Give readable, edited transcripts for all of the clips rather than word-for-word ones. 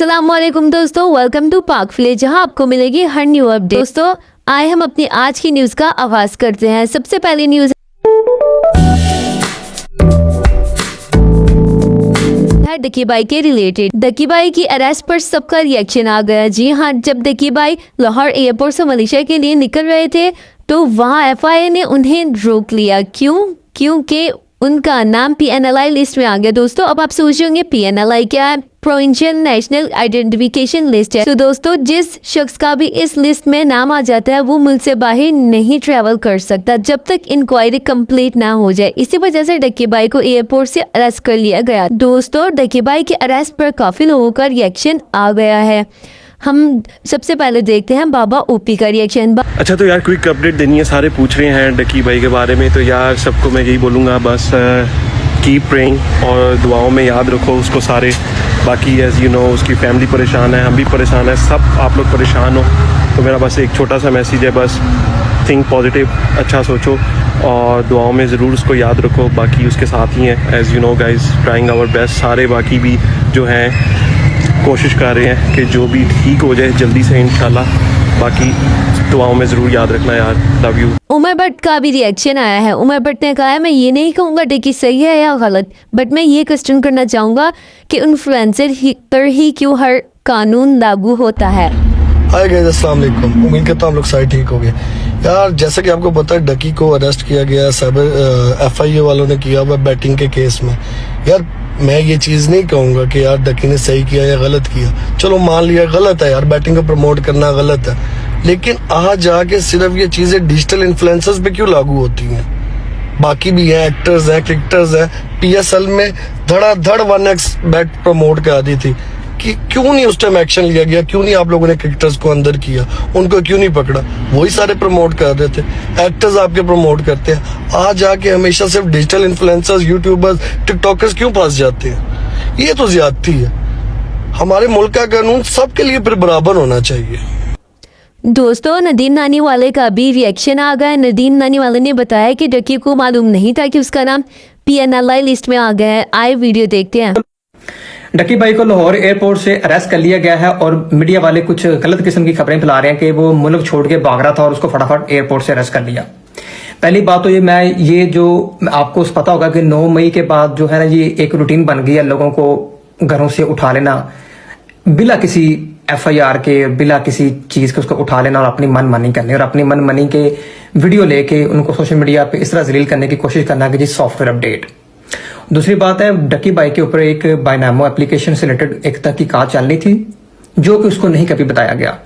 अस्सलाम वालेकुम दोस्तों, वेलकम टू पाक विलेज, जहां आपको मिलेगी हर न्यू अपडेट। दोस्तों आए हम अपनी आज की न्यूज का आगाज करते हैं। सबसे पहली न्यूज है डकी बाई के रिलेटेड। डकी बाई की अरेस्ट पर सबका रिएक्शन आ गया। जी हाँ, जब डकी बाई लाहौर एयरपोर्ट से मलेशिया के लिए निकल रहे थे तो वहाँ एफआईए ने उन्हें रोक लिया। क्योंकि उनका नाम पीएनएलआई लिस्ट में आ गया। दोस्तों अब आप सोच रहे होंगे पीएनएलआई क्या है? प्रोविंशियल नेशनल आइडेंटिफिकेशन लिस्ट है। तो दोस्तों जिस शख्स का भी इस लिस्ट में नाम आ जाता है वो मुल्क से बाहर नहीं ट्रैवल कर सकता जब तक इंक्वायरी कंप्लीट ना हो जाए। इसी वजह से डकी बाई को एयरपोर्ट से अरेस्ट कर लिया गया। दोस्तों डकी बाई के अरेस्ट पर काफी लोगों का रिएक्शन आ गया है। हम सबसे पहले देखते हैं बाबा ओपी का रिएक्शन। अच्छा तो यार क्विक अपडेट देनी है, सारे पूछ रहे हैं डकी भाई के बारे में, तो यार सबको मैं यही बोलूँगा बस कीप प्रेइंग और दुआओं में याद रखो उसको सारे। बाकी एज यू नो उसकी फैमिली परेशान है, हम भी परेशान है, सब आप लोग परेशान हो। तो मेरा बस एक छोटा सा मैसेज है, बस थिंक पॉजिटिव, अच्छा सोचो और दुआओं में ज़रूर उसको याद रखो। बाकी उसके साथ ही हैं as you know guys, trying our best. सारे बाकी भी जो हैं कोशिश कर रहे हैं कि जो भी ठीक हो जाए जल्दी से इंशाल्लाह। बाकी दुआओं में ज़रूर याद रखना यार, लव यू। उमर भट्ट का भी रिएक्शन आया है। उमर भट्ट ने कहा है मैं ये नहीं कहूँगा डकी सही है या गलत, बट मैं ये क्वेश्चन करना चाहूँगा कि इन्फ्लुएंसर पर ही क्यों हर कानून लागू होता है। हाय गाइस, अस्सलाम वालेकुम। उम्मीद करता हूँ आप लोग सारे ठीक हो गए। यार जैसा कि आपको पता है डकी को अरेस्ट किया गया साइबर एफआईए वालों ने किया हुआ बैटिंग के केस में। यार मैं ये चीज़ नहीं कहूँगा कि यार डकी ने सही किया या गलत किया, चलो मान लिया गलत है यार, बैटिंग को प्रमोट करना गलत है, लेकिन आज जाके सिर्फ ये चीज़ें डिजिटल इन्फ्लुएंसर्स पे क्यों लागू होती हैं? बाकी भी हैं, एक्टर्स हैं, क्रिकेटर्स हैं। पीएसएल में धड़ाधड़ 1x बैट प्रमोट करा दी थी कि क्यों नहीं उस टाइम एक्शन लिया गया? क्यों नहीं आप लोगों ने क्रिकेटर्स को अंदर किया? उनको क्यों नहीं पकड़ा? वही सारे प्रमोट कर रहे थे, एक्टर्स आपके प्रमोट करते हैं। आज जाके हमेशा सिर्फ डिजिटल इन्फ्लुएंसर्स, यूट्यूबर्स, टिकटॉकर्स क्यों फंस जाते हैं? ये तो ज्यादती है। हमारे मुल्क का कानून सबके लिए फिर बराबर होना चाहिए। दोस्तों नदीम नानी वाले का भी रिएक्शन आ गया। नदीम नानी वाले ने बताया कि डकी को मालूम नहीं था कि उसका नाम पीएनएलआई लिस्ट में आ गया है। आए वीडियो देखते हैं। डकी बाई को लाहौर एयरपोर्ट से अरेस्ट कर लिया गया है और मीडिया वाले कुछ गलत किस्म की खबरें फैला रहे हैं कि वो मुल्क छोड़ के भाग रहा था और उसको फटाफट एयरपोर्ट से अरेस्ट कर लिया। पहली बात तो ये जो आपको पता होगा कि 9 मई के बाद जो है ना ये एक रूटीन बन गई है लोगों को घरों से उठा लेना बिला किसी एफआईआर के, बिला किसी चीज के उसको उठा लेना और अपनी मन मानी करनी और अपनी मन मानी के वीडियो लेके उनको सोशल मीडिया पे इस तरह जलील करने की कोशिश करना कि जी सॉफ्टवेयर अपडेट। दूसरी बात है डकी बाई के ऊपर एक बायनामो एप्लीकेशन से रिलेटेड एक तहकीकात चल रही थी जो कि उसको नहीं कभी बताया गया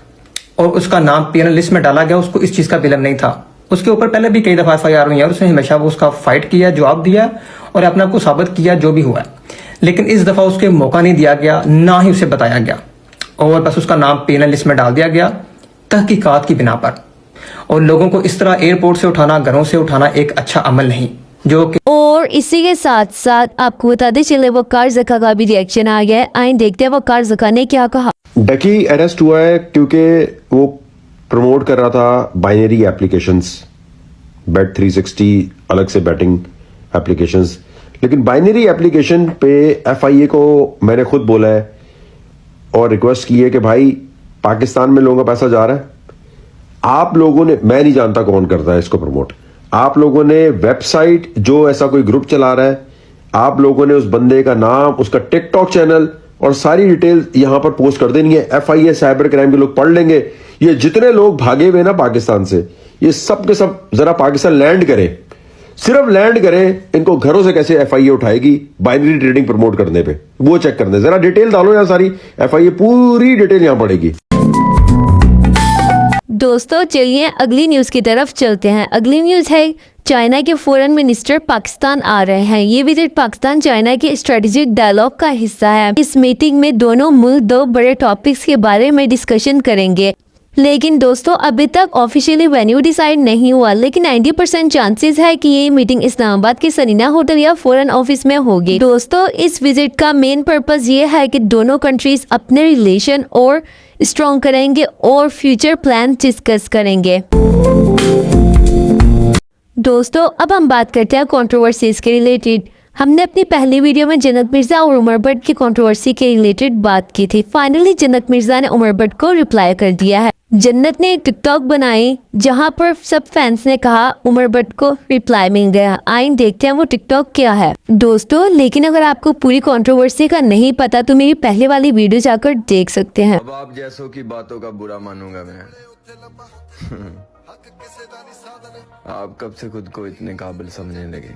और उसका नाम पीएनएल लिस्ट में डाला गया। उसको इस चीज का इल्म नहीं था। उसके ऊपर पहले भी कई दफा एफआईआर हुई है और उसने हमेशा वो उसका फाइट किया, जवाब दिया और अपने आप को साबित किया जो भी हुआ है, लेकिन इस दफा उसके मौका नहीं दिया गया, ना ही उसे बताया गया और बस उसका नाम पीएनएल लिस्ट में डाल दिया गया तहकीकात की बिना पर। और लोगों को इस तरह एयरपोर्ट से उठाना, घरों से उठाना एक अच्छा अमल नहीं जो कि। और इसी के साथ साथ आपको बताते चले वकार ज़का का भी रिएक्शन आ गया है। आइए देखते हैं वकार ज़का ने क्या कहा। डकी अरेस्ट हुआ है क्योंकि वो प्रमोट कर रहा था बाइनरी एप्लीकेशंस, बेट 360 अलग से बैटिंग एप्लीकेशंस, लेकिन बाइनरी एप्लीकेशन पे एफआईए को मैंने खुद बोला है और रिक्वेस्ट की है कि भाई पाकिस्तान में लोगों का पैसा जा रहा है, आप लोगों ने, मैं नहीं जानता कौन करता है इसको प्रमोट, आप लोगों ने वेबसाइट जो ऐसा कोई ग्रुप चला रहा है, आप लोगों ने उस बंदे का नाम, उसका टिकटॉक चैनल और सारी डिटेल यहां पर पोस्ट कर देनी है। एफआईए साइबर क्राइम के लोग पढ़ लेंगे। ये जितने लोग भागे हुए ना पाकिस्तान से, ये सब के सब जरा पाकिस्तान लैंड करें, सिर्फ लैंड करें, इनको घरों से कैसे एफआईए उठाएगी बाइनरी ट्रेडिंग प्रमोट करने पे, वो चेक कर दें। जरा डिटेल डालो यार, सारी एफआईए पूरी डिटेल यहां पड़ेगी। दोस्तों चलिए अगली न्यूज की तरफ चलते हैं। अगली न्यूज है चाइना के फॉरेन मिनिस्टर पाकिस्तान आ रहे हैं। ये विजिट पाकिस्तान चाइना के स्ट्रेटेजिक डायलॉग का हिस्सा है। इस मीटिंग में दोनों मुल्क 2 बड़े टॉपिक्स के बारे में डिस्कशन करेंगे, लेकिन दोस्तों अभी तक ऑफिशियली वेन्यू डिसाइड नहीं हुआ, लेकिन 90% चांसेस है कि ये मीटिंग इस्लामाबाद के सनीना होटल या फॉरेन ऑफिस में होगी। दोस्तों इस विजिट का मेन पर्पस ये है कि दोनों कंट्रीज अपने रिलेशन और स्ट्रॉन्ग करेंगे और फ्यूचर प्लान डिस्कस करेंगे। दोस्तों अब हम बात करते हैं कंट्रोवर्सीज के रिलेटेड। हमने अपनी पहली वीडियो में जन्नत मिर्जा और उमर भट्ट की कंट्रोवर्सी के रिलेटेड बात की थी। फाइनली जन्नत मिर्जा ने उमर भट्ट को रिप्लाई कर दिया है। जन्नत ने एक टिकटॉक बनाई जहां पर सब फैंस ने कहा उमर भट्ट को रिप्लाई मिल गया। आइए देखते हैं वो टिकटॉक क्या है दोस्तों। लेकिन अगर आपको पूरी कंट्रोवर्सी का नहीं पता तो मेरी पहले वाली वीडियो जाकर देख सकते हैं। अब आप जैसों की बातों का बुरा मानूंगा मैं। आप कब से खुद को इतने काबिल समझने लगे?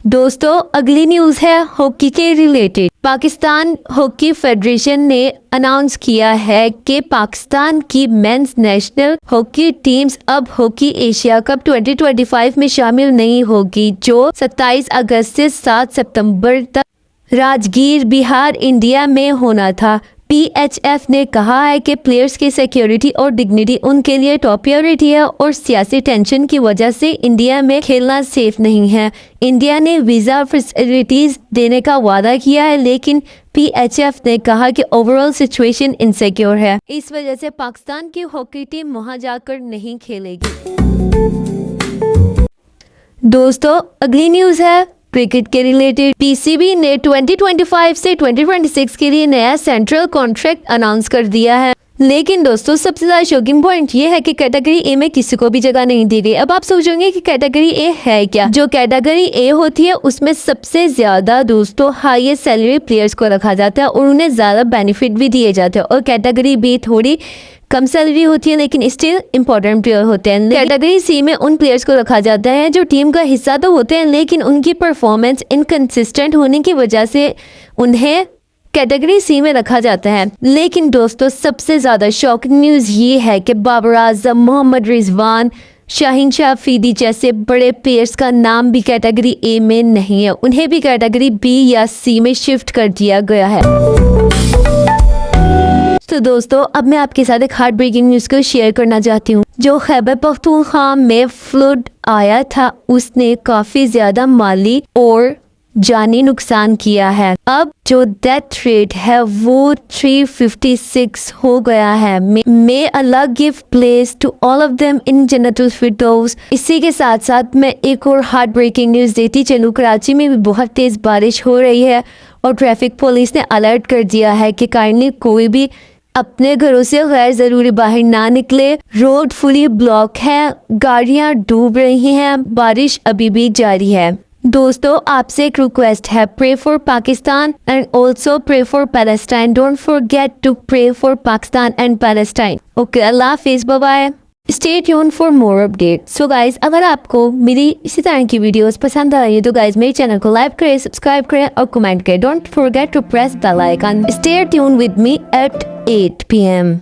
दोस्तों अगली न्यूज है हॉकी के रिलेटेड। पाकिस्तान हॉकी फेडरेशन ने अनाउंस किया है कि पाकिस्तान की मेंस नेशनल हॉकी टीम्स अब हॉकी एशिया कप 2025 में शामिल नहीं होगी, जो 27 अगस्त से 7 सितंबर तक राजगीर बिहार इंडिया में होना था। PHF ने कहा है कि प्लेयर्स की सिक्योरिटी और डिग्निटी उनके लिए टॉप प्रायोरिटी है और सियासी टेंशन की वजह से इंडिया में खेलना सेफ नहीं है। इंडिया ने वीज़ा फैसिलिटीज़ देने का वादा किया है, लेकिन PHF ने कहा कि ओवरऑल सिचुएशन इनसिक्योर है। इस वजह से पाकिस्तान की हॉकी टीम वहां जाकर नहीं खेलेगी। दोस्तों अगली न्यूज़ है क्रिकेट के रिलेटेड। PCB ने 2025 से 2026 के लिए नया सेंट्रल कॉन्ट्रैक्ट अनाउंस कर दिया है। लेकिन दोस्तों सबसे ज्यादा शॉकिंग पॉइंट ये है कि कैटेगरी ए में किसी को भी जगह नहीं दी गई। अब आप सोचोगे कि कैटेगरी ए है क्या। जो कैटेगरी ए होती है उसमें सबसे ज्यादा दोस्तों हाईएस्ट सैलरी प्लेयर्स को रखा जाता है और उन्हें ज्यादा बेनिफिट भी दिए जाते हैं। और कैटेगरी बी थोड़ी कम सैलरी होती है लेकिन स्टिल इम्पोर्टेंट प्लेयर होते हैं। कैटेगरी सी में उन प्लेयर्स को रखा जाता है जो टीम का हिस्सा तो होते हैं लेकिन उनकी परफॉर्मेंस इनकंसिस्टेंट होने की वजह से उन्हें कैटेगरी सी में रखा जाता है। लेकिन दोस्तों सबसे ज़्यादा शॉकिंग न्यूज़ ये है कि बाबर आजम, मोहम्मद रिजवान, शाहीन शाह अफरीदी जैसे बड़े प्लेयर्स का नाम भी कैटेगरी ए में नहीं है, उन्हें भी कैटेगरी बी या सी में शिफ्ट कर दिया गया है। तो दोस्तों अब मैं आपके साथ एक हार्ट ब्रेकिंग न्यूज़ को शेयर करना चाहती हूँ। जो खैबर पख्तूनख्वा में फ्लड आया था उसने काफ़ी ज़्यादा माली और जानी नुकसान किया है। अब जो डेथ रेट है वो 356 हो गया है। May Allah give place to all of them in जन्नतुल फिरदौस। इसी के साथ साथ मैं एक और हार्ट ब्रेकिंग न्यूज़ देती चलूँ। कराची में भी बहुत तेज़ बारिश हो रही है और ट्रैफिक पुलिस ने अलर्ट कर दिया है कि काइंडली कोई भी अपने घरों से गैर ज़रूरी बाहर ना निकले। रोड फुली ब्लॉक है, गाड़ियां डूब रही हैं, बारिश अभी भी जारी है। दोस्तों आपसे एक रिक्वेस्ट है, pray for Pakistan and also pray for Palestine. Don't forget to pray for Pakistan and Palestine. Okay, Allah हाफिज़, bye bye. Stay tune for more update. So guys अगर आपको मेरी इसी तरह की वीडियोस पसंद आ रही है तो गाइज मेरे चैनल को लाइक करें, सब्सक्राइब करें और कमेंट करें। Don't forget to press the bell icon. Stay tune with me at 8 PM